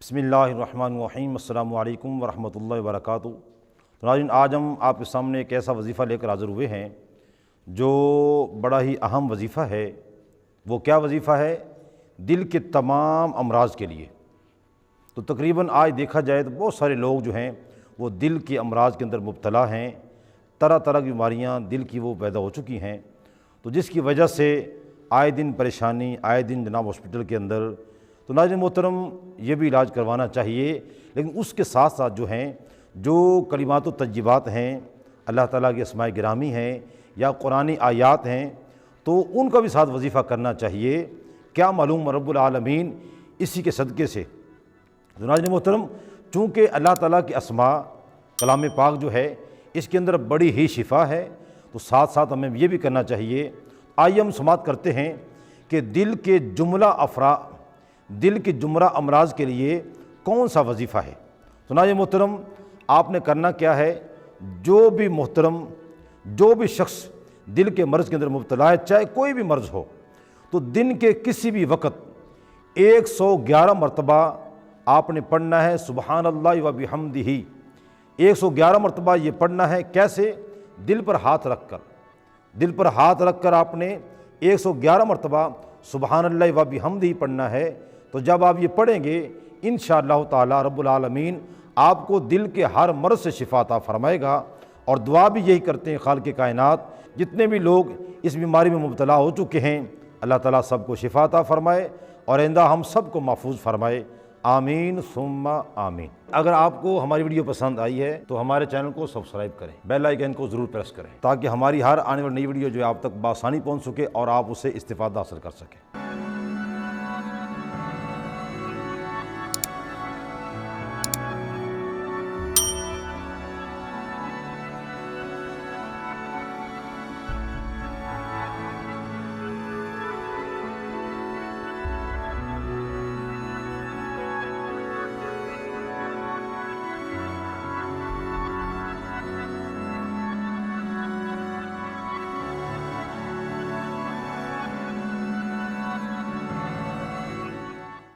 बिस्मिल्लाहिर्रहमानिर्रहीम। अस्सलामु अलैकुम वरहमतुल्लाहि वबरकातुहू। तो नाज़रीन, आज हम आपके सामने एक ऐसा वजीफ़ा लेकर हाज़िर हुए हैं जो बड़ा ही अहम वजीफ़ा है। वो क्या वजीफ़ा है? दिल के तमाम अमराज़ के लिए। तो तकरीबन आज देखा जाए तो बहुत सारे लोग जो हैं वो दिल के अमराज़ के अंदर मुब्तला हैं। तरह तरह की बीमारियाँ दिल की वो पैदा हो चुकी हैं, तो जिसकी वजह से आए दिन परेशानी, आए दिन जनाब हॉस्पिटल के अंदर। तो नाज़रीन मोहतरम, ये भी इलाज करवाना चाहिए, लेकिन उसके साथ साथ जो हैं जो कलिमात व तज्जिबात हैं, अल्लाह ताला की अस्माए गिरामी हैं या कुरानी आयात हैं, तो उनका भी साथ वजीफ़ा करना चाहिए। क्या मालूम रब्बुल आलमीन इसी के सदक़े से। तो नाज़रीन मोहतरम, चूँकि अल्लाह ताला की अस्मा कलाम पाक जो है इसके अंदर बड़ी ही शिफा है, तो साथ साथ हमें ये भी करना चाहिए। आइए हम समात करते हैं कि दिल के जुमरा अमराज के लिए कौन सा वजीफ़ा है। तो नाज़रीन मोहतरम, आपने करना क्या है, जो भी शख्स दिल के मर्ज़ के अंदर मुब्तला है, चाहे कोई भी मर्ज़ हो, तो दिन के किसी भी वक़्त 111 मरतबा आपने पढ़ना है सुबहानल्लाह व बिहम्दिही। 111 मरतबा ये पढ़ना है। कैसे? दिल पर हाथ रख कर आपने 111 मरतबा सुबहानल्लाह व बिहम्दिही पढ़ना है। तो जब आप ये पढ़ेंगे, इंशाअल्लाह ताला रब्बुल आलमीन आपको दिल के हर मर्ज़ से शिफा अता फरमाएगा। और दुआ भी यही करते हैं खालिक़ कायनात, जितने भी लोग इस बीमारी में मुब्तला हो चुके हैं, अल्लाह ताला सबको शिफा अता फरमाए और आइंदा हम सबको महफूज फरमाए। आमीन सुम्मा आमीन। अगर आपको हमारी वीडियो पसंद आई है तो हमारे चैनल को सब्सक्राइब करें, बेल आइकन को ज़रूर प्रेस करें, ताकि हमारी हर आने वाली नई वीडियो जो है आप तक बआसानी पहुँच सके और आप उससे इस्तिफ़ादा हासिल कर सकें।